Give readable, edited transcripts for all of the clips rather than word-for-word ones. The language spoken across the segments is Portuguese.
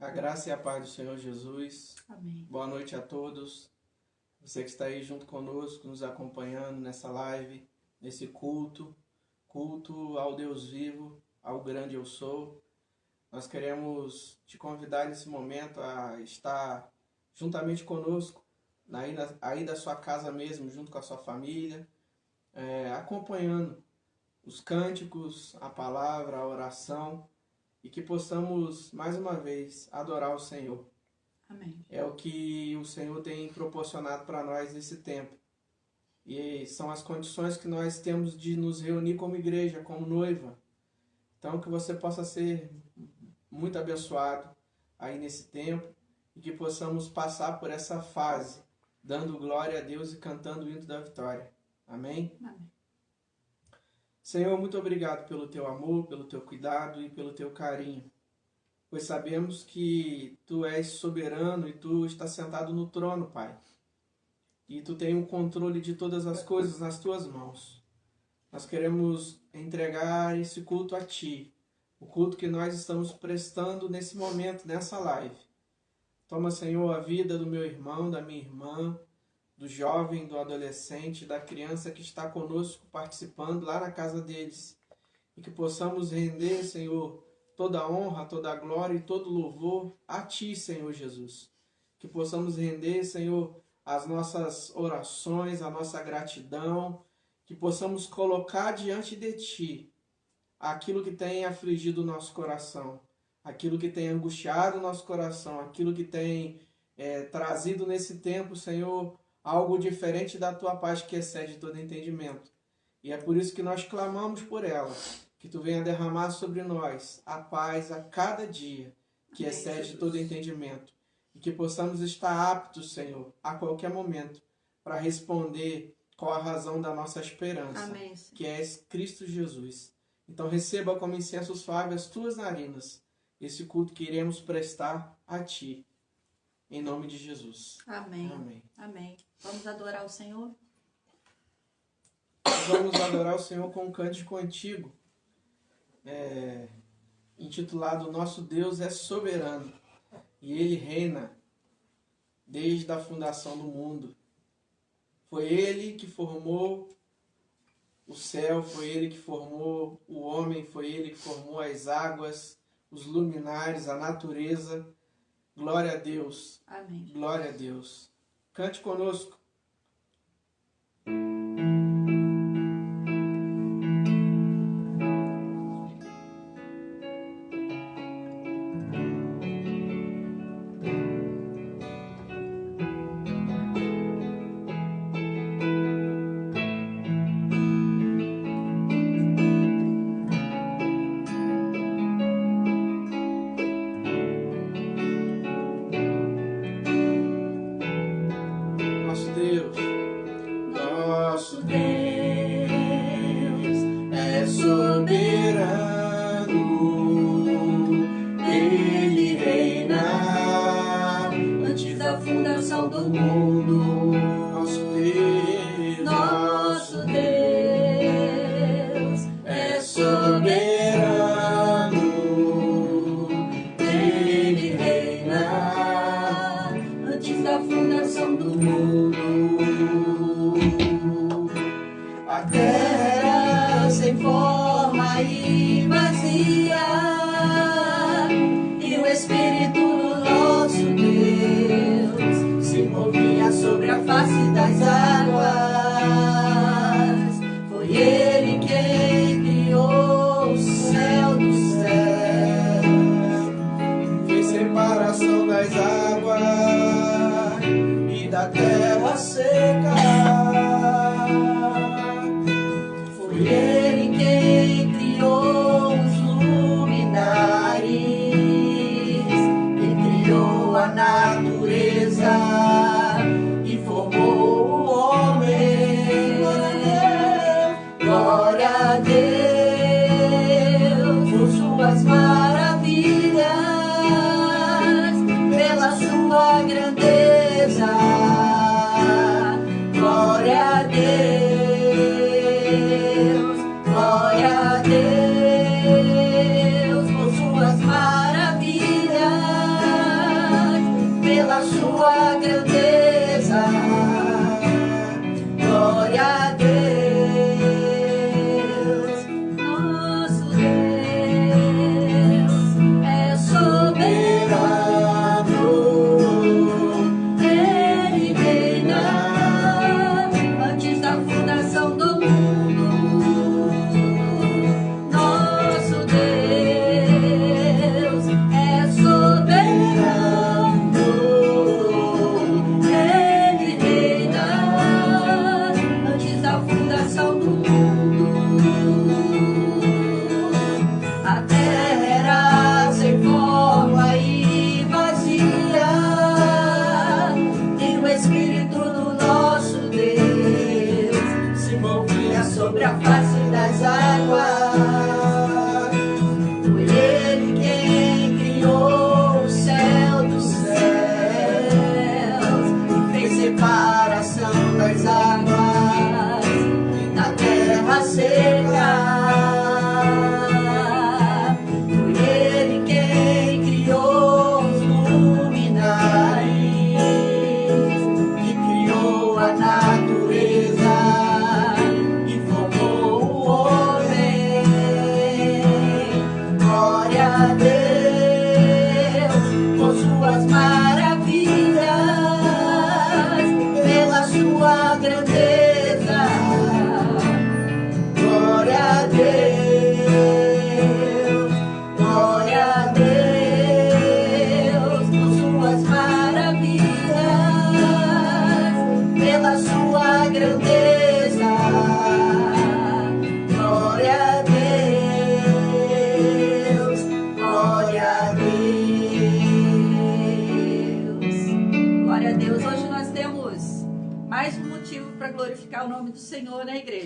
A graça e a paz do Senhor Jesus. Amém. Boa noite a todos. Você que está aí junto conosco, nos acompanhando nessa live, nesse culto ao Deus vivo, ao grande eu sou. Nós queremos te convidar nesse momento a estar juntamente conosco, aí da sua casa mesmo, junto com a sua família, acompanhando os cânticos, a palavra, a oração, e que possamos, mais uma vez, adorar o Senhor. Amém. É o que o Senhor tem proporcionado para nós nesse tempo. E são as condições que nós temos de nos reunir como igreja, como noiva. Então, que você possa ser muito abençoado aí nesse tempo e que possamos passar por essa fase, dando glória a Deus e cantando o hino da vitória. Amém? Amém. Senhor, muito obrigado pelo teu amor, pelo teu cuidado e pelo teu carinho, pois sabemos que tu és soberano e tu estás sentado no trono, Pai, e tu tens o controle de todas as coisas nas tuas mãos. Nós queremos entregar esse culto a ti, o culto que nós estamos prestando nesse momento, nessa live. Toma, Senhor, a vida do meu irmão, da minha irmã, do jovem, do adolescente, da criança que está conosco participando lá na casa deles. E que possamos render, Senhor, toda a honra, toda a glória e todo louvor a Ti, Senhor Jesus. Que possamos render, Senhor, as nossas orações, a nossa gratidão. Que possamos colocar diante de Ti aquilo que tem afligido o nosso coração, aquilo que tem angustiado o nosso coração, aquilo que tem trazido nesse tempo, Senhor, algo diferente da Tua paz que excede todo entendimento. E é por isso que nós clamamos por ela, que Tu venha derramar sobre nós a paz a cada dia, que Amém, excede Jesus. todo entendimento. E que possamos estar aptos, Senhor, a qualquer momento, para responder qual a razão da nossa esperança, Amém, que é Cristo Jesus. Então receba como incenso suave as Tuas narinas, esse culto que iremos prestar a Ti. Em nome de Jesus. Amém. Amém. Amém. Vamos adorar o Senhor? Vamos adorar o Senhor com um cântico antigo, intitulado Nosso Deus é Soberano, e Ele reina desde a fundação do mundo. Foi Ele que formou o céu, foi Ele que formou o homem, foi Ele que formou as águas, os luminares, a natureza. Glória a Deus. Amém. Glória a Deus. Cante conosco. Nosso Deus é soberano, Ele reina antes da fundação do mundo. Nosso Deus é soberano, Ele reina antes da fundação do mundo. A terra sem forma e vazia, e o Espírito do nosso Deus se movia sobre a face das águas. Foi Ele quem criou o céu do céu, fez separação das águas e da terra seca. Foi Ele quem criou os luminares e criou a natureza e formou o homem. Glória a Deus por suas maravilhas, pela sua grandeza. Glória a Deus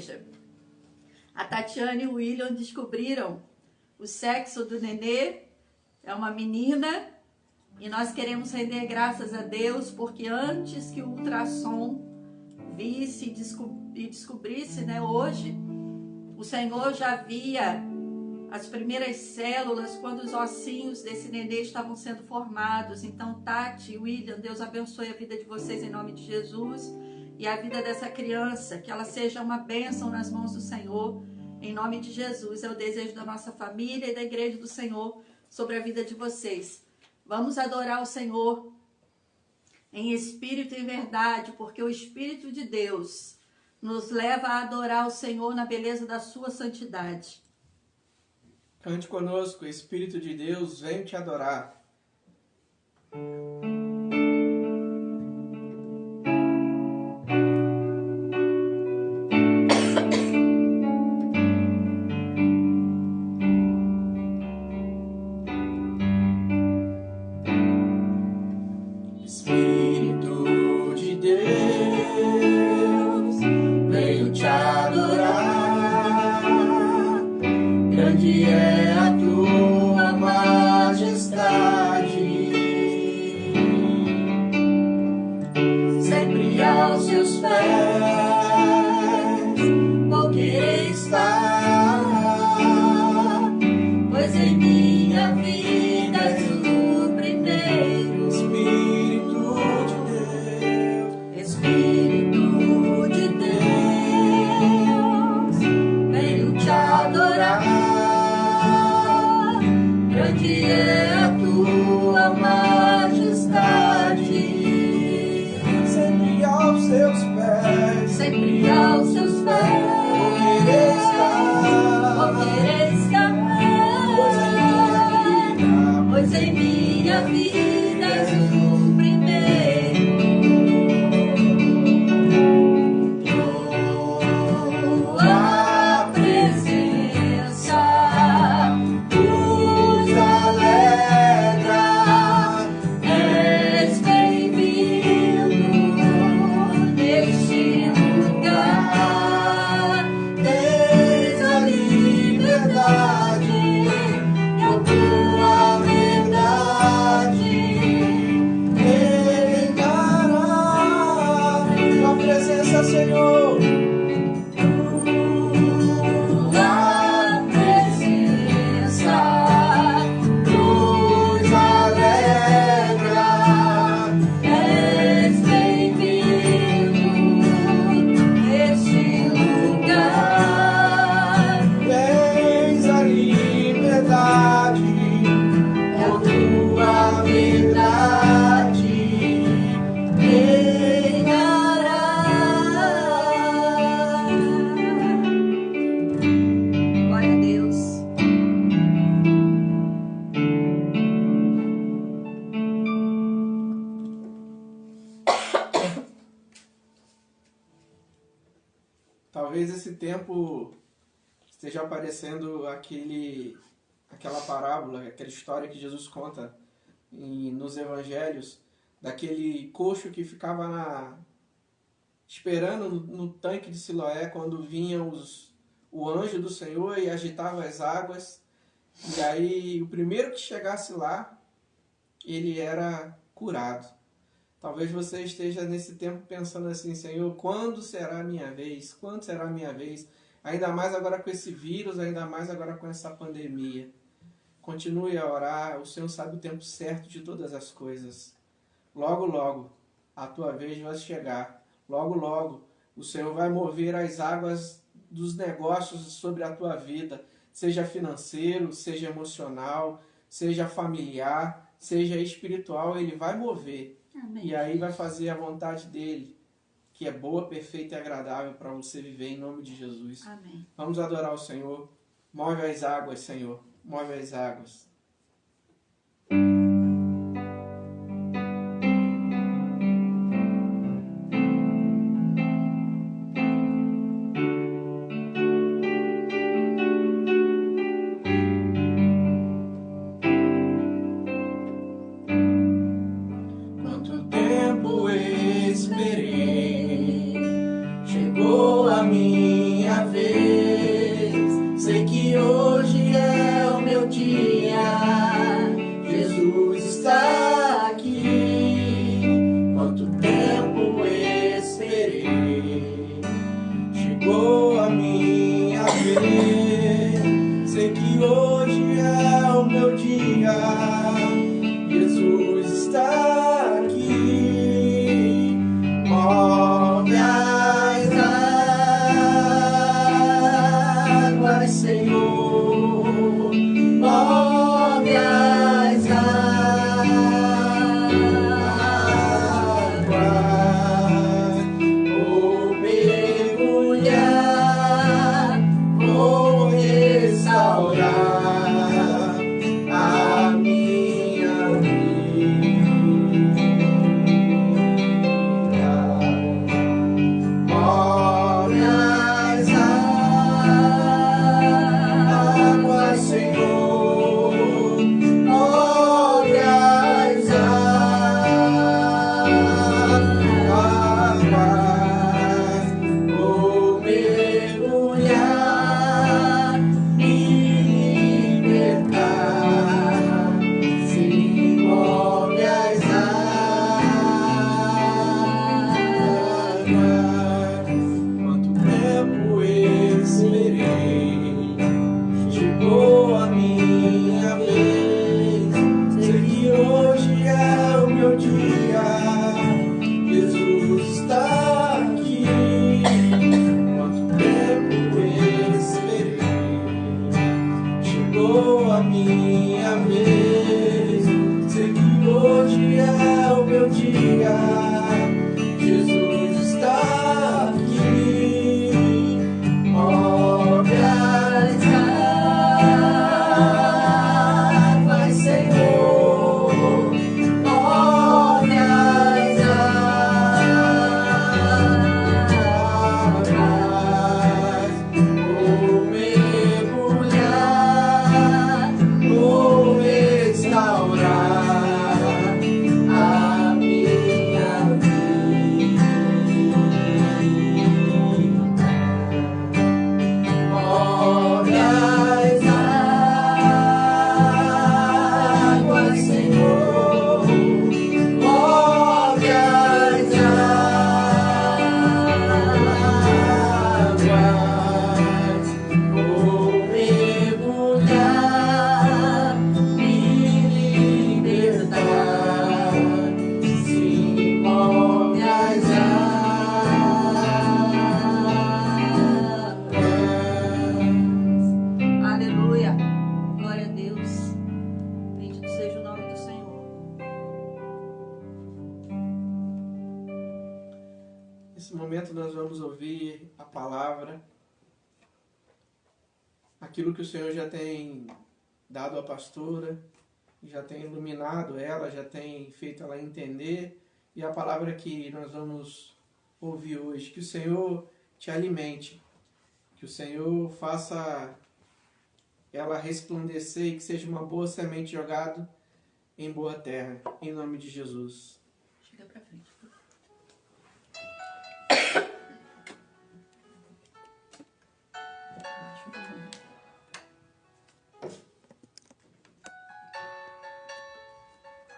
igreja. A Tatiana e o William descobriram o sexo do nenê, é uma menina, e nós queremos render graças a Deus, porque antes que o ultrassom visse e descobrisse, né, hoje, o Senhor já via as primeiras células, quando os ossinhos desse nenê estavam sendo formados. Então, Tati e William, Deus abençoe a vida de vocês em nome de Jesus, e a vida dessa criança, que ela seja uma bênção nas mãos do Senhor, em nome de Jesus. É o desejo da nossa família e da igreja do Senhor sobre a vida de vocês. Vamos adorar o Senhor em espírito e em verdade, porque o Espírito de Deus nos leva a adorar o Senhor na beleza da sua santidade. Cante conosco, Espírito de Deus, vem te adorar. Espírito de Deus, venho te adorar. Grande é a tua majestade, sempre aos seus pés vou querer estar, pois em minha vida és o primeiro. Espírito de Deus, venho te adorar. Grande é a tua majestade, sempre aos seus pés, sempre aos seus pés, vou querer estar, pois em minha vida és o primeiro. Tua presença nos alegra, és bem-vindo neste lugar. Tens a liberdade e a tua verdade reinará. Tua presença, Senhor. Talvez esse tempo esteja aparecendo aquela parábola, aquela história que Jesus conta nos evangelhos, daquele coxo que ficava esperando no tanque de Siloé quando vinha o anjo do Senhor e agitava as águas. E aí o primeiro que chegasse lá, ele era curado. Talvez você esteja nesse tempo pensando assim: Senhor, quando será a minha vez? Quando será a minha vez? Ainda mais agora com esse vírus, ainda mais agora com essa pandemia. Continue a orar, o Senhor sabe o tempo certo de todas as coisas. Logo, logo, a tua vez vai chegar. Logo, logo, o Senhor vai mover as águas dos negócios sobre a tua vida, seja financeiro, seja emocional, seja familiar, seja espiritual, Ele vai mover. Amém. E aí vai fazer a vontade dele, que é boa, perfeita e agradável para você viver em nome de Jesus. Amém. Vamos adorar o Senhor. Move as águas, Senhor. Move as águas. Esperei, chegou a minha Senhor, move as águas, vou mergulhar, vou restaurar a minha vida. Move as águas, Senhor, move as águas, vou mergulhar e libertar. Se move as águas, quanto tempo esperei, chegou a minha vez. Sei que hoje é o meu dia, Jesus está aqui. Quanto tempo esperei, chegou a minha vez. Sei que hoje é o meu dia, Jesus está aqui. Move as águas, Senhor, move as águas, vou mergulhar, vou restaurar a minha vida. Move as águas, Senhor, move as águas, vou mergulhar e libertar. Se move as águas. Aleluia, glória a Deus, bendito seja o nome do Senhor. Nesse momento nós vamos ouvir a palavra, aquilo que o Senhor já tem dado à pastora, já tem iluminado ela, já tem feito ela entender, e a palavra que nós vamos ouvir hoje, que o Senhor te alimente, que o Senhor faça ela resplandecer e que seja uma boa semente jogada em boa terra, em nome de Jesus. Chega pra frente.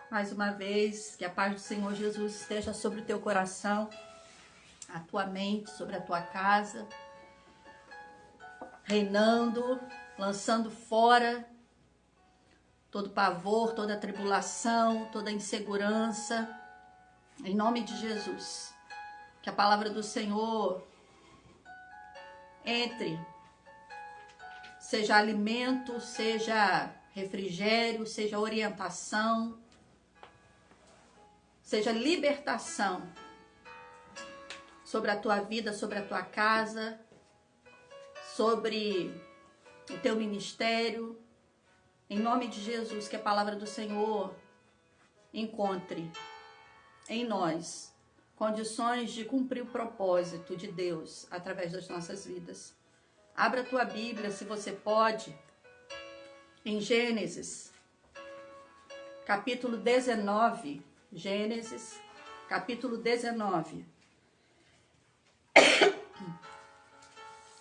Mais uma vez, que a paz do Senhor Jesus esteja sobre o teu coração, a tua mente, sobre a tua casa, reinando, lançando fora todo pavor, toda tribulação, toda insegurança, em nome de Jesus. Que a palavra do Senhor entre, seja alimento, seja refrigério, seja orientação, seja libertação sobre a tua vida, sobre a tua casa, sobre o teu ministério. Em nome de Jesus, que a palavra do Senhor encontre em nós condições de cumprir o propósito de Deus através das nossas vidas. Abra a tua Bíblia, se você pode, em Gênesis, capítulo 19. Gênesis, capítulo 19.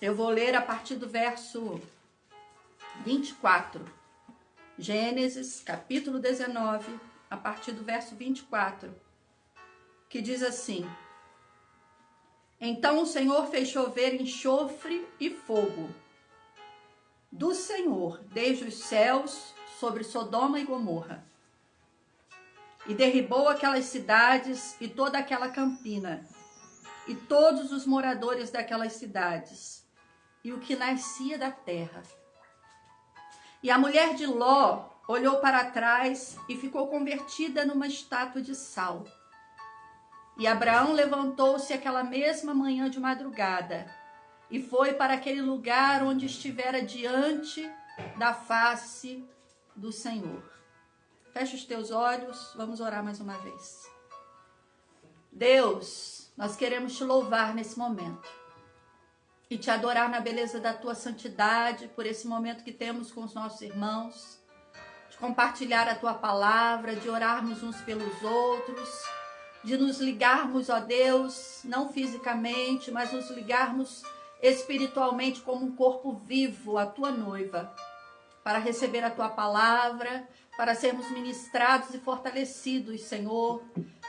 Eu vou ler a partir do verso 24. Gênesis, capítulo 19, a partir do verso 24, que diz assim: Então o Senhor fez chover enxofre e fogo do Senhor desde os céus sobre Sodoma e Gomorra, e derribou aquelas cidades e toda aquela campina, e todos os moradores daquelas cidades, e o que nascia da terra. E a mulher de Ló olhou para trás e ficou convertida numa estátua de sal. E Abraão levantou-se aquela mesma manhã de madrugada e foi para aquele lugar onde estivera diante da face do Senhor. Fecha os teus olhos, vamos orar mais uma vez. Deus, nós queremos te louvar nesse momento e te adorar na beleza da tua santidade por esse momento que temos com os nossos irmãos, de compartilhar a tua palavra, de orarmos uns pelos outros, de nos ligarmos, ó Deus, não fisicamente, mas nos ligarmos espiritualmente como um corpo vivo, a tua noiva, para receber a tua palavra, para sermos ministrados e fortalecidos, Senhor,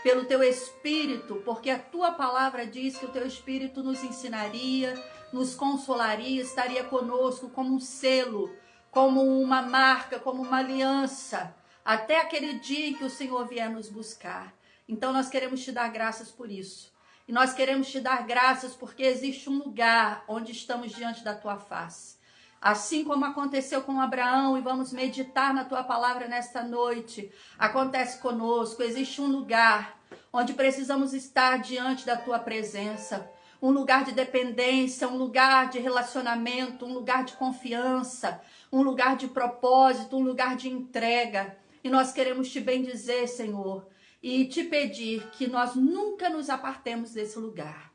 pelo teu Espírito, porque a tua palavra diz que o teu Espírito nos ensinaria, nos consolaria, estaria conosco como um selo, como uma marca, como uma aliança, até aquele dia em que o Senhor vier nos buscar. Então nós queremos te dar graças por isso. E nós queremos te dar graças porque existe um lugar onde estamos diante da tua face. Assim como aconteceu com Abraão, e vamos meditar na tua palavra nesta noite, acontece conosco. Existe um lugar onde precisamos estar diante da tua presença. Um lugar de dependência, um lugar de relacionamento, um lugar de confiança, um lugar de propósito, um lugar de entrega. E nós queremos te bendizer, Senhor, e te pedir que nós nunca nos apartemos desse lugar,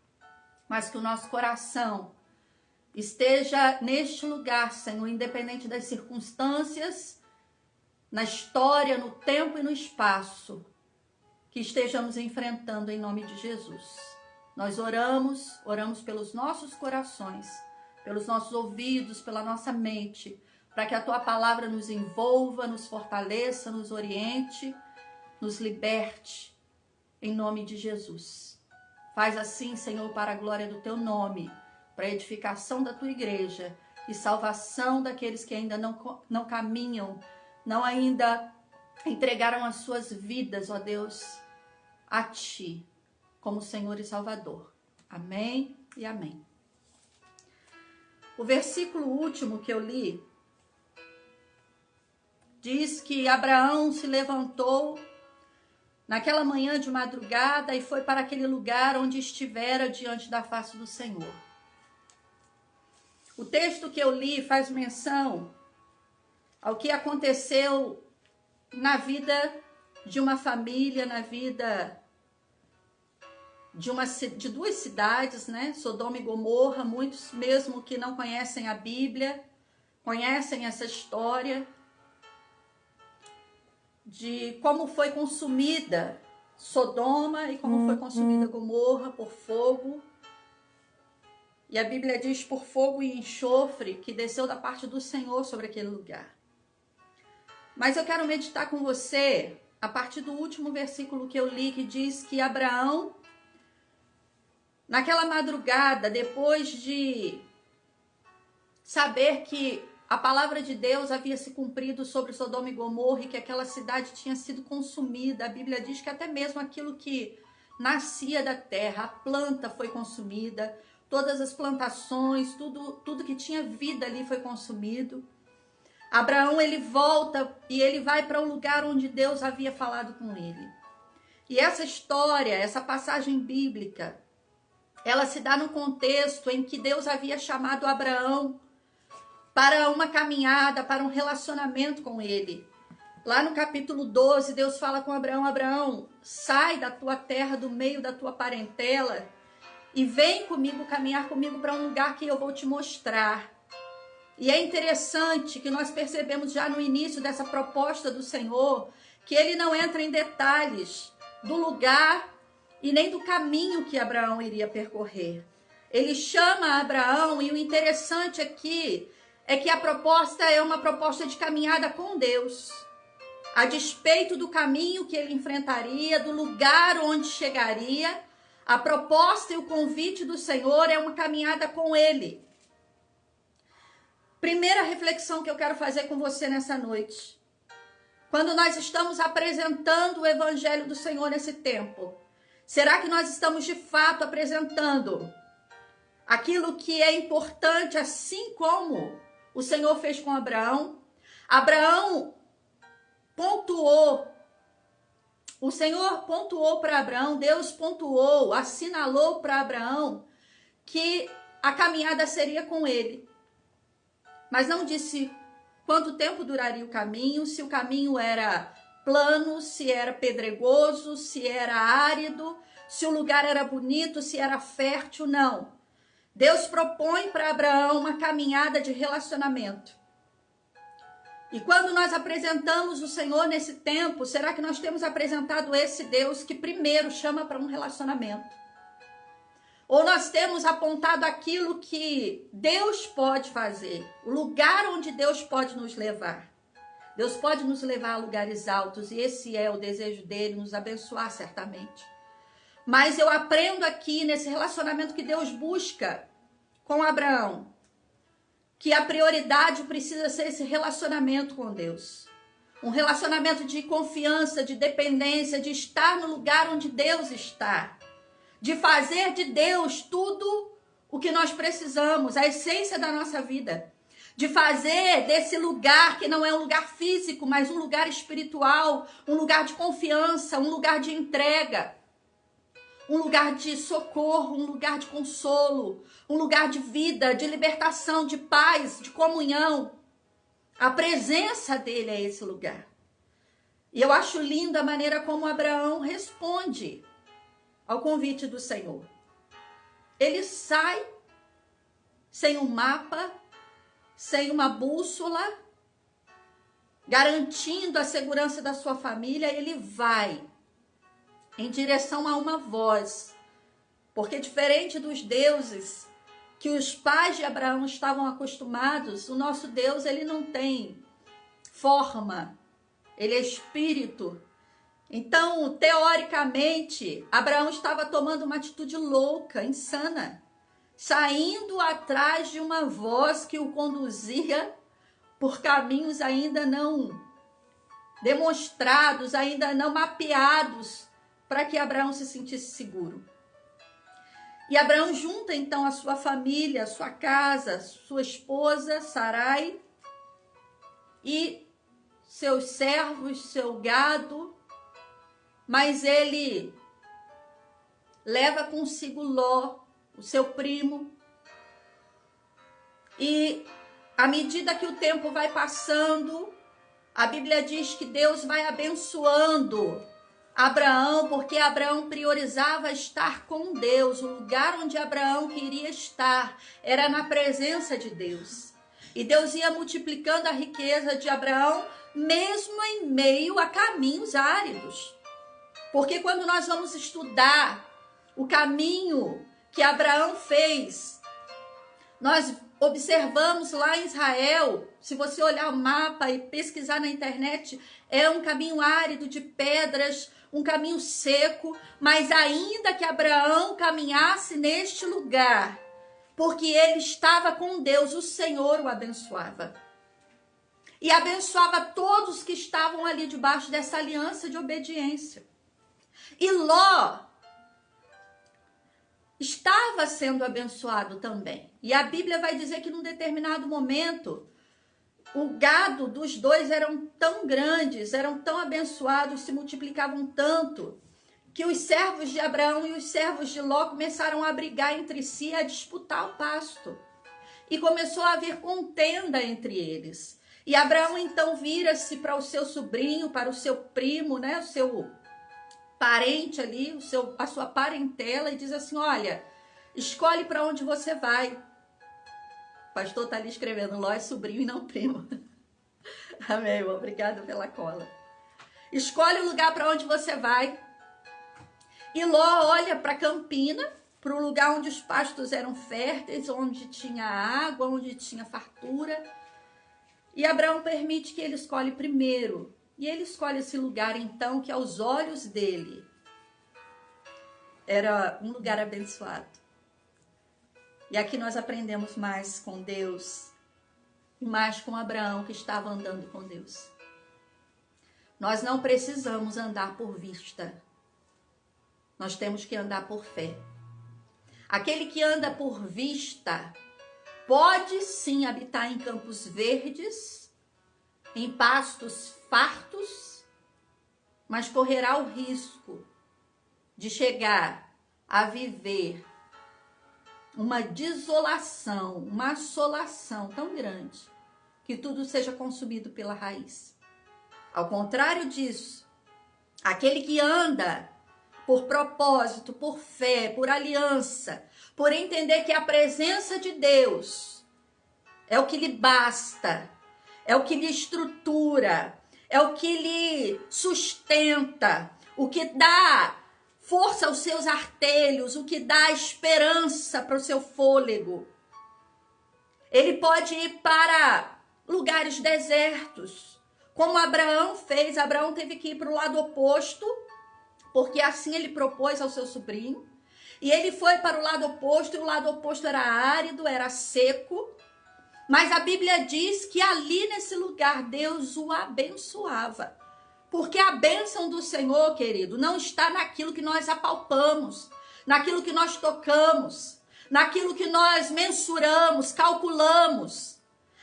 mas que o nosso coração esteja neste lugar, Senhor, independente das circunstâncias, na história, no tempo e no espaço que estejamos enfrentando em nome de Jesus. Nós oramos pelos nossos corações, pelos nossos ouvidos, pela nossa mente, para que a tua palavra nos envolva, nos fortaleça, nos oriente, nos liberte, em nome de Jesus. Faz assim, Senhor, para a glória do teu nome, para a edificação da tua igreja e salvação daqueles que ainda não caminham, não ainda entregaram as suas vidas, ó Deus, a ti, como Senhor e Salvador. Amém e amém. O versículo último que eu li diz que Abraão se levantou naquela manhã de madrugada e foi para aquele lugar onde estivera diante da face do Senhor. O texto que eu li faz menção ao que aconteceu na vida de uma família, na vida de duas cidades, né? Sodoma e Gomorra. Muitos mesmo que não conhecem a Bíblia, conhecem essa história de como foi consumida Sodoma e como foi consumida Gomorra por fogo. E a Bíblia diz por fogo e enxofre que desceu da parte do Senhor sobre aquele lugar. Mas eu quero meditar com você a partir do último versículo que eu li, que diz que Abraão, naquela madrugada, depois de saber que a palavra de Deus havia se cumprido sobre Sodoma e Gomorra e que aquela cidade tinha sido consumida, a Bíblia diz que até mesmo aquilo que nascia da terra, a planta foi consumida, todas as plantações, tudo que tinha vida ali foi consumido. Abraão, ele volta e ele vai para o lugar onde Deus havia falado com ele. E essa história, essa passagem bíblica, ela se dá no contexto em que Deus havia chamado Abraão para uma caminhada, para um relacionamento com ele. Lá no capítulo 12, Deus fala com Abraão: Abraão, sai da tua terra, do meio da tua parentela, e vem comigo, caminhar comigo para um lugar que eu vou te mostrar. E é interessante que nós percebemos já no início dessa proposta do Senhor, que ele não entra em detalhes do lugar e nem do caminho que Abraão iria percorrer. Ele chama Abraão, e o interessante aqui é que a proposta é uma proposta de caminhada com Deus. A despeito do caminho que ele enfrentaria, do lugar onde chegaria, a proposta e o convite do Senhor é uma caminhada com ele. Primeira reflexão que eu quero fazer com você nessa noite. Quando nós estamos apresentando o Evangelho do Senhor nesse tempo, será que nós estamos de fato apresentando aquilo que é importante, assim como o Senhor fez com Abraão. Abraão pontuou, o Senhor pontuou para Abraão, Deus pontuou, assinalou para Abraão que a caminhada seria com ele. Mas não disse quanto tempo duraria o caminho, se o caminho era plano, se era pedregoso, se era árido, se o lugar era bonito, se era fértil, não. Deus propõe para Abraão uma caminhada de relacionamento. E quando nós apresentamos o Senhor nesse tempo, será que nós temos apresentado esse Deus que primeiro chama para um relacionamento? Ou nós temos apontado aquilo que Deus pode fazer, o lugar onde Deus pode nos levar? Deus pode nos levar a lugares altos e esse é o desejo dele, nos abençoar certamente. Mas eu aprendo aqui nesse relacionamento que Deus busca com Abraão, que a prioridade precisa ser esse relacionamento com Deus. Um relacionamento de confiança, de dependência, de estar no lugar onde Deus está. De fazer de Deus tudo o que nós precisamos, a essência da nossa vida. De fazer desse lugar, que não é um lugar físico, mas um lugar espiritual, um lugar de confiança, um lugar de entrega, um lugar de socorro, um lugar de consolo, um lugar de vida, de libertação, de paz, de comunhão. A presença dele é esse lugar. E eu acho linda a maneira como Abraão responde ao convite do Senhor. Ele sai sem um mapa, sem uma bússola, garantindo a segurança da sua família. Ele vai em direção a uma voz, porque diferente dos deuses que os pais de Abraão estavam acostumados, o nosso Deus, ele não tem forma, ele é espírito. Então, teoricamente, Abraão estava tomando uma atitude louca, insana, saindo atrás de uma voz que o conduzia por caminhos ainda não demonstrados, ainda não mapeados, para que Abraão se sentisse seguro. E Abraão junta então a sua família, a sua casa, sua esposa, Sarai, e seus servos, seu gado, mas ele leva consigo Ló, o seu primo, e à medida que o tempo vai passando, a Bíblia diz que Deus vai abençoando Abraão, porque Abraão priorizava estar com Deus. O lugar onde Abraão queria estar era na presença de Deus. E Deus ia multiplicando a riqueza de Abraão, mesmo em meio a caminhos áridos. Porque quando nós vamos estudar o caminho que Abraão fez, nós observamos lá em Israel, se você olhar o mapa e pesquisar na internet, é um caminho árido de pedras, um caminho seco, mas ainda que Abraão caminhasse neste lugar, porque ele estava com Deus, o Senhor o abençoava. E abençoava todos que estavam ali debaixo dessa aliança de obediência. E Ló estava sendo abençoado também. E a Bíblia vai dizer que num determinado momento, o gado dos dois eram tão grandes, eram tão abençoados, se multiplicavam tanto, que os servos de Abraão e os servos de Ló começaram a brigar entre si, a disputar o pasto. E começou a haver contenda entre eles. E Abraão então vira-se para o seu sobrinho, para o seu primo, né, o seu parente ali, a sua parentela, e diz assim: olha, escolhe para onde você vai. O pastor está ali escrevendo: Ló é sobrinho e não primo. Amém, irmão? Obrigada pela cola. Escolhe o lugar para onde você vai. E Ló olha para a campina, para o lugar onde os pastos eram férteis, onde tinha água, onde tinha fartura. E Abraão permite que ele escolhe primeiro. E ele escolhe esse lugar, então, que aos olhos dele era um lugar abençoado. E aqui nós aprendemos mais com Deus e mais com Abraão, que estava andando com Deus. Nós não precisamos andar por vista. Nós temos que andar por fé. Aquele que anda por vista pode sim habitar em campos verdes, em pastos fartos, mas correrá o risco de chegar a viver uma desolação, uma assolação tão grande que tudo seja consumido pela raiz. Ao contrário disso, aquele que anda por propósito, por fé, por aliança, por entender que a presença de Deus é o que lhe basta, é o que lhe estrutura, é o que lhe sustenta, o que dá força aos seus artelhos, o que dá esperança para o seu fôlego. Ele pode ir para lugares desertos, como Abraão fez. Abraão teve que ir para o lado oposto, porque assim ele propôs ao seu sobrinho. E ele foi para o lado oposto, e o lado oposto era árido, era seco. Mas a Bíblia diz que ali nesse lugar Deus o abençoava. Porque a bênção do Senhor, querido, não está naquilo que nós apalpamos, naquilo que nós tocamos, naquilo que nós mensuramos, calculamos.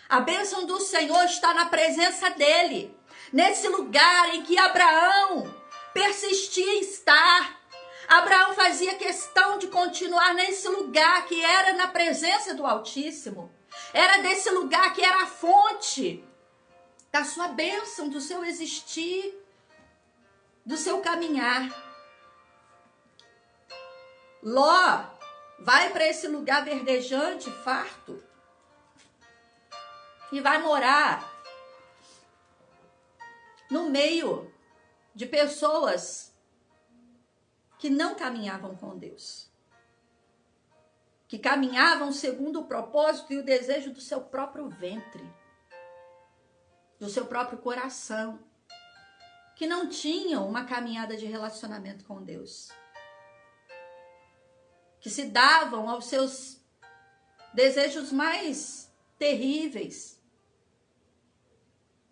A bênção do Senhor está na presença dele, nesse lugar em que Abraão persistia em estar. Abraão fazia questão de continuar nesse lugar que era na presença do Altíssimo. Era desse lugar que era a fonte da sua bênção, do seu existir, do seu caminhar. Ló vai para esse lugar verdejante, farto, e vai morar no meio de pessoas que não caminhavam com Deus, que caminhavam segundo o propósito e o desejo do seu próprio ventre, do seu próprio coração, que não tinham uma caminhada de relacionamento com Deus, que se davam aos seus desejos mais terríveis.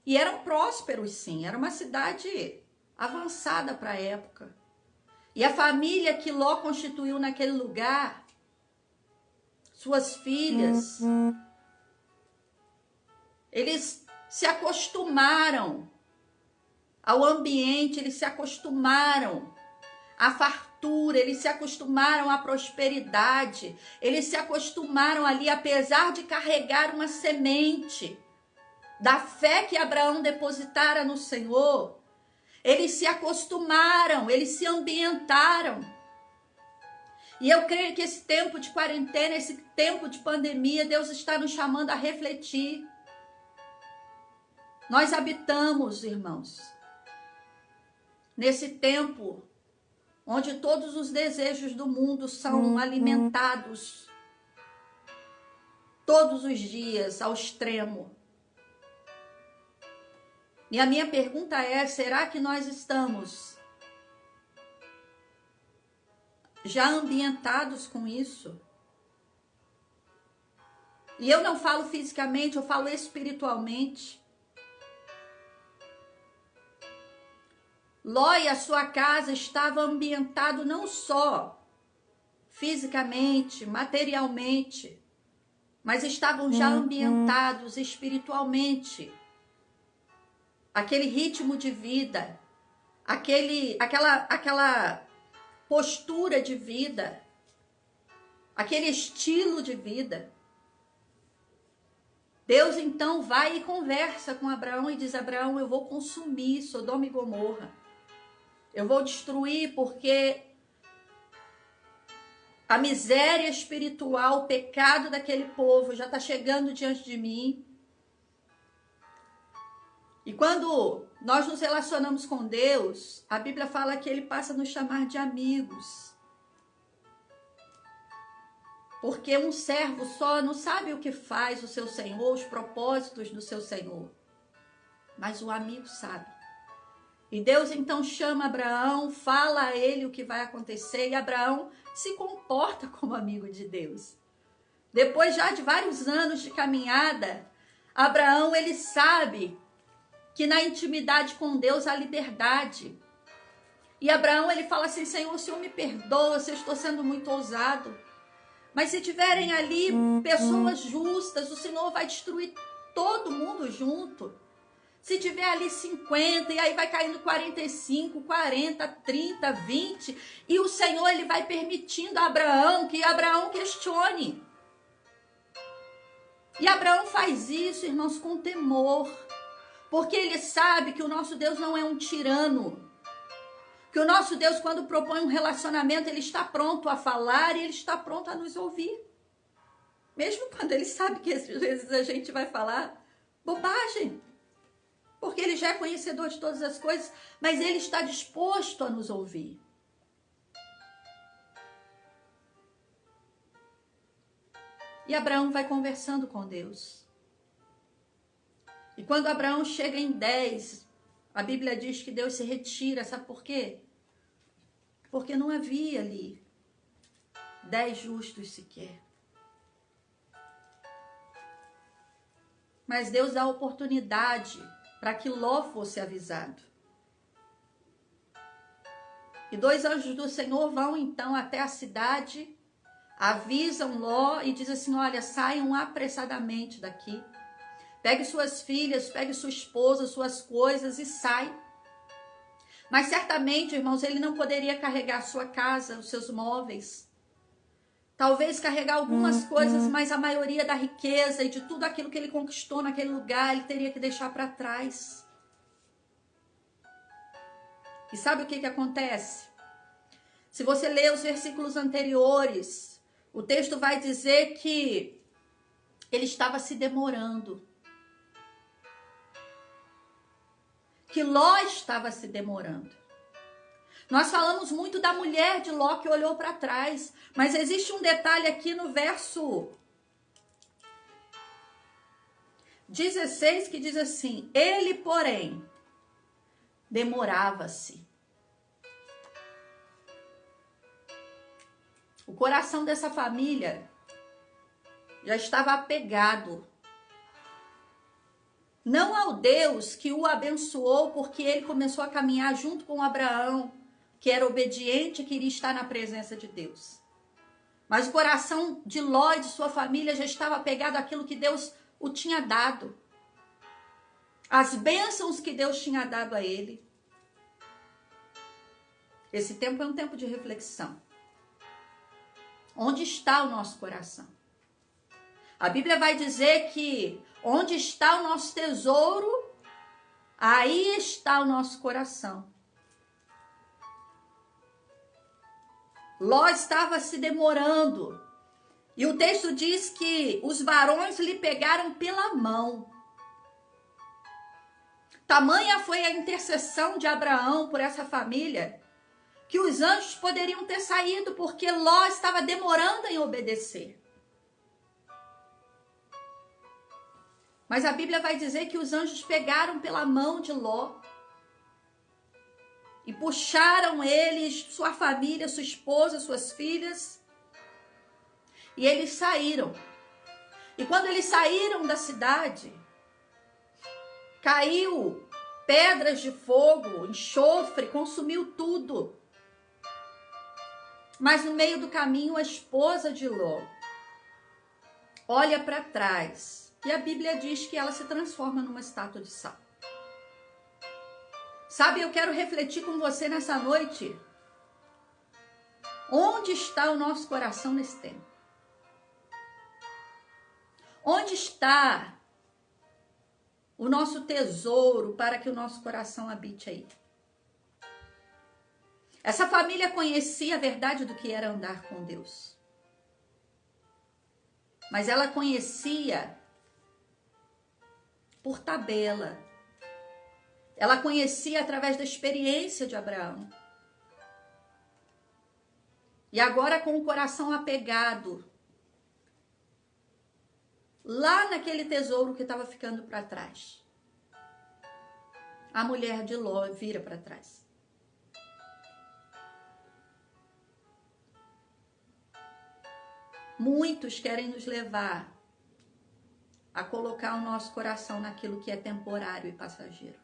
E eram prósperos, sim, era uma cidade avançada para a época. E a família que Ló constituiu naquele lugar, suas filhas, eles se acostumaram ao ambiente, eles se acostumaram à fartura, eles se acostumaram à prosperidade, eles se acostumaram ali, apesar de carregar uma semente da fé que Abraão depositara no Senhor, eles se acostumaram, eles se ambientaram. E eu creio que esse tempo de quarentena, esse tempo de pandemia, Deus está nos chamando a refletir. Nós habitamos, irmãos, nesse tempo onde todos os desejos do mundo são alimentados todos os dias ao extremo. E a minha pergunta é, será que nós estamos já ambientados com isso? E eu não falo fisicamente, eu falo espiritualmente. Ló e a sua casa estavam ambientados não só fisicamente, materialmente, mas estavam já ambientados espiritualmente. Aquele ritmo de vida, aquela postura de vida, aquele estilo de vida. Deus então vai e conversa com Abraão e diz: Abraão, eu vou consumir Sodoma e Gomorra. Eu vou destruir porque a miséria espiritual, o pecado daquele povo já está chegando diante de mim. E quando nós nos relacionamos com Deus, a Bíblia fala que Ele passa a nos chamar de amigos. Porque um servo só não sabe o que faz o seu Senhor, os propósitos do seu Senhor. Mas o amigo sabe. E Deus então chama Abraão, fala a ele o que vai acontecer, e Abraão se comporta como amigo de Deus. Depois já de vários anos de caminhada, Abraão ele sabe que na intimidade com Deus há liberdade. E Abraão ele fala assim: Senhor, o Senhor me perdoa se eu estou sendo muito ousado. Mas se tiverem ali pessoas justas, o Senhor vai destruir todo mundo junto. Se tiver ali 50, e aí vai caindo 45, 40, 30, 20, e o Senhor ele vai permitindo a Abraão que Abraão questione. E Abraão faz isso, irmãos, com temor, porque ele sabe que o nosso Deus não é um tirano. Que o nosso Deus, quando propõe um relacionamento, ele está pronto a falar e ele está pronto a nos ouvir. Mesmo quando ele sabe que às vezes a gente vai falar bobagem. Porque ele já é conhecedor de todas as coisas, mas ele está disposto a nos ouvir. E Abraão vai conversando com Deus. E quando Abraão chega em 10, a Bíblia diz que Deus se retira, sabe por quê? Porque não havia ali 10 justos sequer. Mas Deus dá oportunidade para que Ló fosse avisado. E 2 anjos do Senhor vão então até a cidade, avisam Ló e diz assim, olha, saiam apressadamente daqui. Pegue suas filhas, pegue sua esposa, suas coisas e sai. Mas certamente, irmãos, ele não poderia carregar sua casa, os seus móveis. Talvez carregar algumas coisas, mas a maioria da riqueza e de tudo aquilo que ele conquistou naquele lugar, ele teria que deixar para trás. E sabe o que acontece? Se você ler os versículos anteriores, o texto vai dizer que ele estava se demorando. Que Ló estava se demorando. Nós falamos muito da mulher de Ló que olhou para trás, mas existe um detalhe aqui no verso 16 que diz assim, ele, porém, demorava-se. O coração dessa família já estava apegado. Não ao Deus que o abençoou porque ele começou a caminhar junto com Abraão, que era obediente e queria estar na presença de Deus. Mas o coração de Ló e de sua família já estava apegado àquilo que Deus o tinha dado. As bênçãos que Deus tinha dado a ele. Esse tempo é um tempo de reflexão. Onde está o nosso coração? A Bíblia vai dizer que onde está o nosso tesouro, aí está o nosso coração. Ló estava se demorando. E o texto diz que os varões lhe pegaram pela mão. Tamanha foi a intercessão de Abraão por essa família, que os anjos poderiam ter saído, porque Ló estava demorando em obedecer. Mas a Bíblia vai dizer que os anjos pegaram pela mão de Ló e puxaram eles, sua família, sua esposa, suas filhas, e eles saíram. E quando eles saíram da cidade, caiu pedras de fogo, enxofre, consumiu tudo. Mas no meio do caminho, a esposa de Ló olha para trás e a Bíblia diz que ela se transforma numa estátua de sal. Sabe, eu quero refletir com você nessa noite. Onde está o nosso coração nesse tempo? Onde está o nosso tesouro para que o nosso coração habite aí? Essa família conhecia a verdade do que era andar com Deus. Mas ela conhecia por tabela. Ela conhecia através da experiência de Abraão. E agora com o coração apegado lá naquele tesouro que estava ficando para trás, a mulher de Ló vira para trás. Muitos querem nos levar a colocar o nosso coração naquilo que é temporário e passageiro.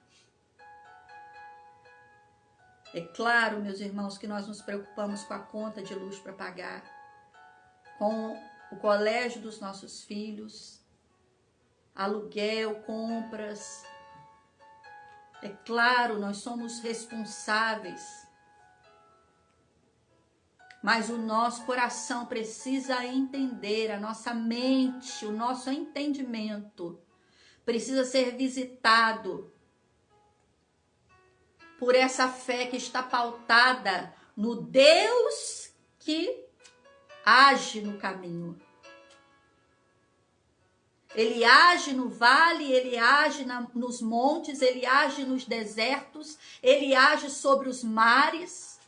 É claro, meus irmãos, que nós nos preocupamos com a conta de luz para pagar, com o colégio dos nossos filhos, aluguel, compras. É claro, nós somos responsáveis, mas o nosso coração precisa entender, a nossa mente, o nosso entendimento precisa ser visitado por essa fé que está pautada no Deus que age no caminho. Ele age no vale, ele age nos montes, ele age nos desertos, ele age sobre os mares.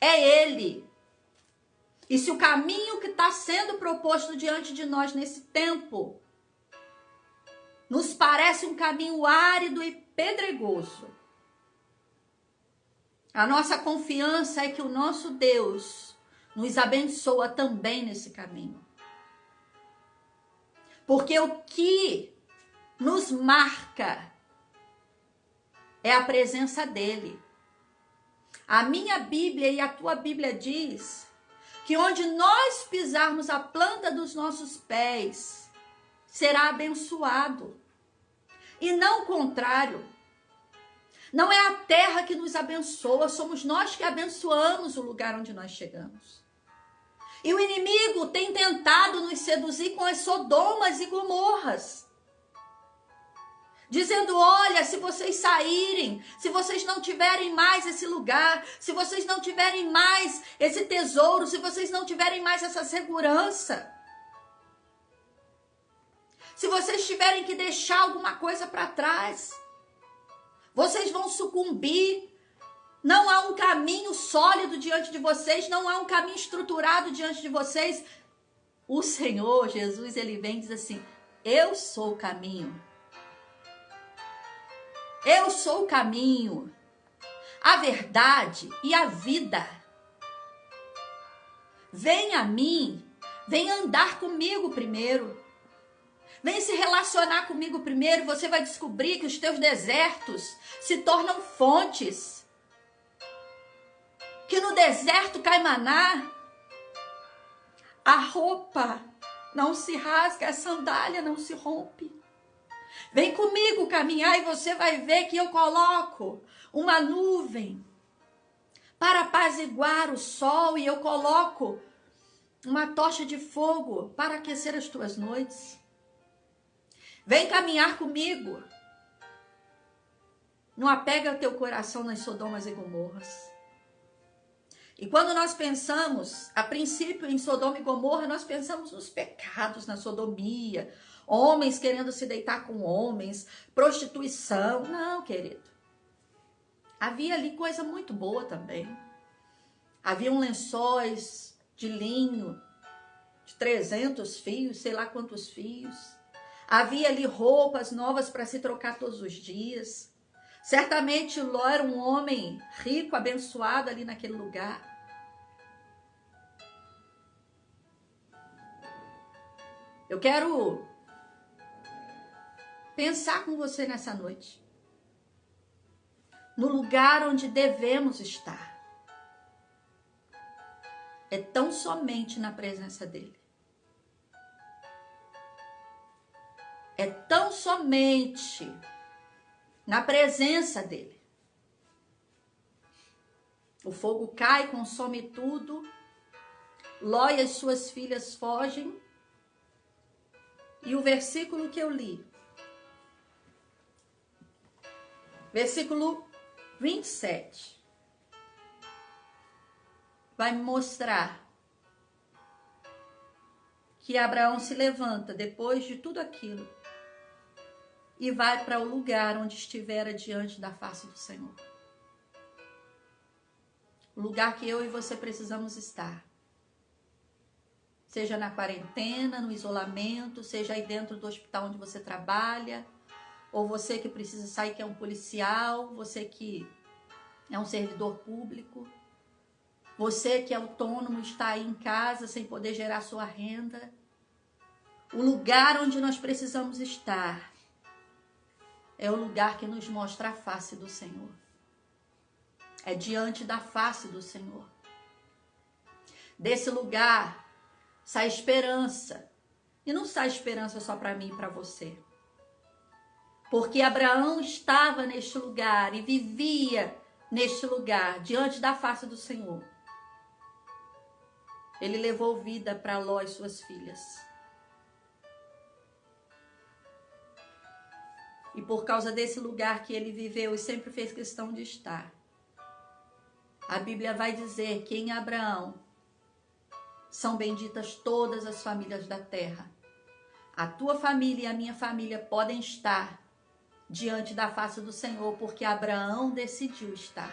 É ele. E se o caminho que está sendo proposto diante de nós nesse tempo nos parece um caminho árido e pedregoso, a nossa confiança é que o nosso Deus nos abençoa também nesse caminho. Porque o que nos marca é a presença dele. A minha Bíblia e a tua Bíblia diz que onde nós pisarmos a planta dos nossos pés, será abençoado. E não o contrário. Não é a terra que nos abençoa, somos nós que abençoamos o lugar onde nós chegamos. E o inimigo tem tentado nos seduzir com as Sodomas e Gomorras, dizendo: olha, se vocês saírem, se vocês não tiverem mais esse lugar, se vocês não tiverem mais esse tesouro, se vocês não tiverem mais essa segurança, se vocês tiverem que deixar alguma coisa para trás, vocês vão sucumbir. Não há um caminho sólido diante de vocês, não há um caminho estruturado diante de vocês. O Senhor Jesus, ele vem e diz assim: eu sou o caminho. Eu sou o caminho, a verdade e a vida. Vem a mim, vem andar comigo primeiro. Vem se relacionar comigo primeiro, você vai descobrir que os teus desertos se tornam fontes. Que no deserto cai maná, a roupa não se rasga, a sandália não se rompe. Vem comigo caminhar e você vai ver que eu coloco uma nuvem para apaziguar o sol e eu coloco uma tocha de fogo para aquecer as tuas noites. Vem caminhar comigo. Não apega o teu coração nas Sodomas e Gomorras. E quando nós pensamos, a princípio, em Sodoma e Gomorra, nós pensamos nos pecados, na sodomia, homens querendo se deitar com homens, prostituição. Não, querido. Havia ali coisa muito boa também. Haviam lençóis de linho, de 300 fios, sei lá quantos fios. Havia ali roupas novas para se trocar todos os dias. Certamente Ló era um homem rico, abençoado ali naquele lugar. Eu quero pensar com você nessa noite. No lugar onde devemos estar. É tão somente na presença dele. É tão somente na presença dele. O fogo cai, consome tudo. Ló e as suas filhas fogem. E o versículo que eu li, versículo 27, vai me mostrar que Abraão se levanta depois de tudo aquilo e vai para o lugar onde estivera diante da face do Senhor. O lugar que eu e você precisamos estar. Seja na quarentena, no isolamento, seja aí dentro do hospital onde você trabalha, ou você que precisa sair, que é um policial, você que é um servidor público, você que é autônomo, está aí em casa sem poder gerar sua renda. O lugar onde nós precisamos estar é o lugar que nos mostra a face do Senhor. É diante da face do Senhor. Desse lugar sai esperança. E não sai esperança só para mim e para você. Porque Abraão estava neste lugar e vivia neste lugar, diante da face do Senhor. Ele levou vida para Ló e suas filhas. E por causa desse lugar que ele viveu e sempre fez questão de estar, a Bíblia vai dizer que em Abraão são benditas todas as famílias da terra. A tua família e a minha família podem estar diante da face do Senhor, porque Abraão decidiu estar.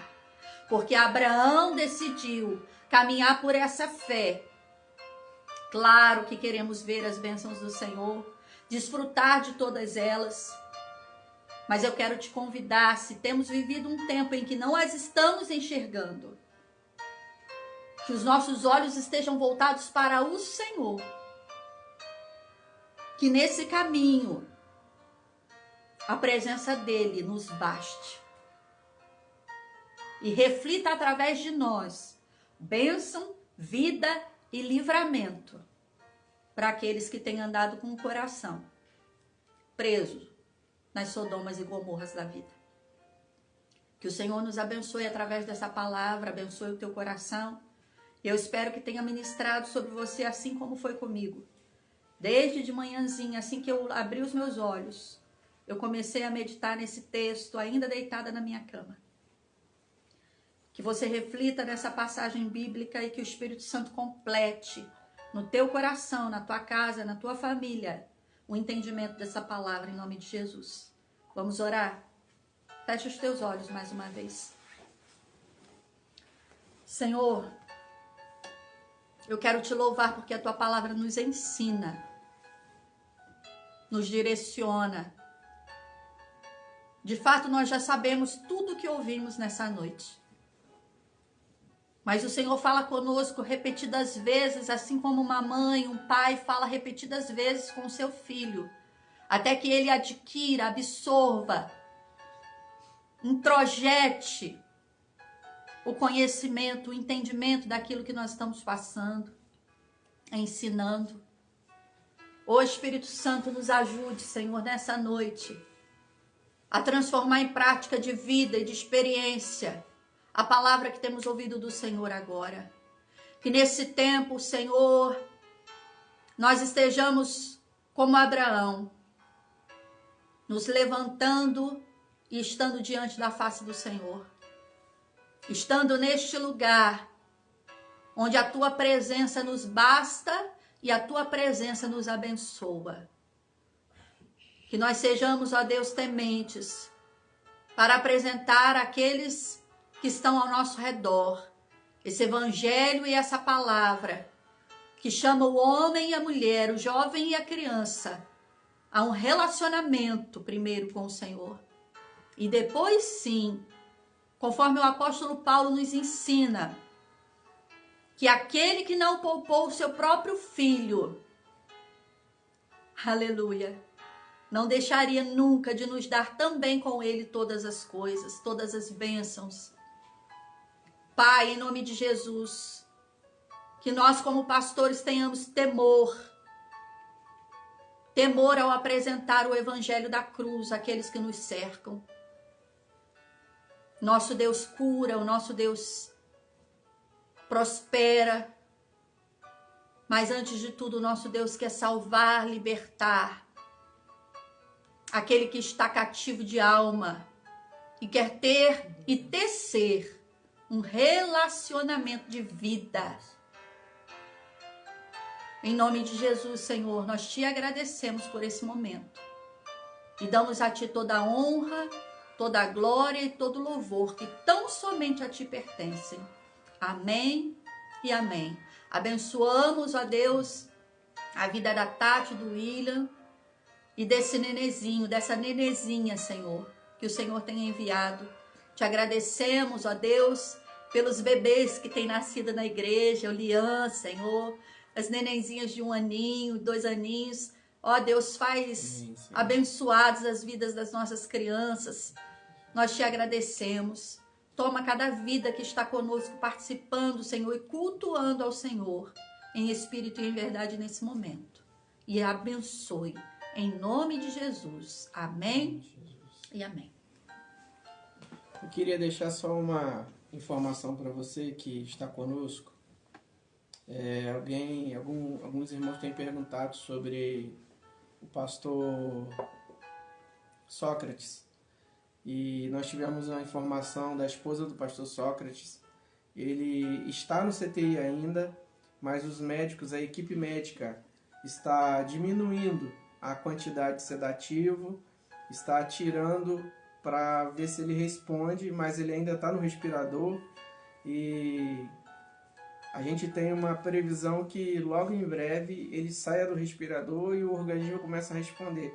Porque Abraão decidiu caminhar por essa fé. Claro que queremos ver as bênçãos do Senhor, desfrutar de todas elas. Mas eu quero te convidar, se temos vivido um tempo em que não as estamos enxergando, que os nossos olhos estejam voltados para o Senhor. Que nesse caminho, a presença dele nos baste. E reflita através de nós bênção, vida e livramento para aqueles que têm andado com o coração preso nas Sodomas e Gomorras da vida. Que o Senhor nos abençoe através dessa palavra, abençoe o teu coração. Eu espero que tenha ministrado sobre você assim como foi comigo. Desde de manhãzinha, assim que eu abri os meus olhos, eu comecei a meditar nesse texto, ainda deitada na minha cama. Que você reflita nessa passagem bíblica e que o Espírito Santo complete no teu coração, na tua casa, na tua família, o entendimento dessa palavra em nome de Jesus. Vamos orar? Fecha os teus olhos mais uma vez. Senhor, eu quero te louvar porque a tua palavra nos ensina, nos direciona. De fato, nós já sabemos tudo o que ouvimos nessa noite. Mas o Senhor fala conosco repetidas vezes, assim como uma mãe, um pai fala repetidas vezes com o seu filho, até que ele adquira, absorva, introjete o conhecimento, o entendimento daquilo que nós estamos passando, ensinando. Ô Espírito Santo, nos ajude, Senhor, nessa noite, a transformar em prática de vida e de experiência a palavra que temos ouvido do Senhor agora. Que nesse tempo, Senhor, nós estejamos como Abraão, nos levantando e estando diante da face do Senhor. Estando neste lugar, onde a tua presença nos basta e a tua presença nos abençoa. Que nós sejamos, ó Deus, tementes para apresentar aqueles que estão ao nosso redor esse evangelho e essa palavra que chama o homem e a mulher, o jovem e a criança a um relacionamento primeiro com o Senhor. E depois sim, conforme o apóstolo Paulo nos ensina, que aquele que não poupou o seu próprio filho, aleluia, não deixaria nunca de nos dar também com ele todas as coisas, todas as bênçãos. Pai, em nome de Jesus, que nós como pastores tenhamos temor ao apresentar o evangelho da cruz àqueles que nos cercam. Nosso Deus cura, o nosso Deus prospera, mas antes de tudo, o nosso Deus quer salvar, libertar aquele que está cativo de alma e quer ter e tecer um relacionamento de vida. Em nome de Jesus, Senhor, nós te agradecemos por esse momento e damos a ti toda a honra, toda a glória e todo o louvor que tão somente a ti pertencem. Amém e amém. Abençoamos, ó Deus, a vida da Tati, do William e desse nenezinho, dessa nenezinha, Senhor, que o Senhor tem enviado. Te agradecemos, ó Deus, pelos bebês que têm nascido na igreja, o Lian, Senhor, as nenenzinhas de 1 aninho, 2 aninhos. Ó Deus, faz abençoadas as vidas das nossas crianças. Nós te agradecemos. Toma cada vida que está conosco participando, Senhor, e cultuando ao Senhor. em espírito e em verdade nesse momento. E abençoe. Em nome de Jesus. Amém e amém. Eu queria deixar só uma informação para você que está conosco. Alguns irmãos têm perguntado sobre o pastor Sócrates. E nós tivemos uma informação da esposa do pastor Sócrates. Ele está no CTI ainda, mas os médicos, a equipe médica, está diminuindo a quantidade de sedativo, está tirando para ver se ele responde, mas ele ainda está no respirador e a gente tem uma previsão que logo em breve ele saia do respirador e o organismo comece a responder.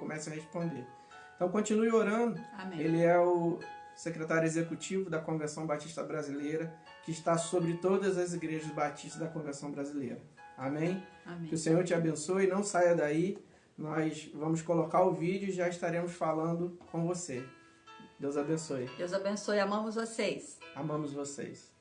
Então continue orando. Amém. Ele é o secretário executivo da Convenção Batista Brasileira, que está sobre todas as igrejas batistas da Convenção Brasileira. Amém? Amém. Que o Senhor te abençoe, não saia daí. Nós vamos colocar o vídeo e já estaremos falando com você. Deus abençoe. Deus abençoe. Amamos vocês. Amamos vocês.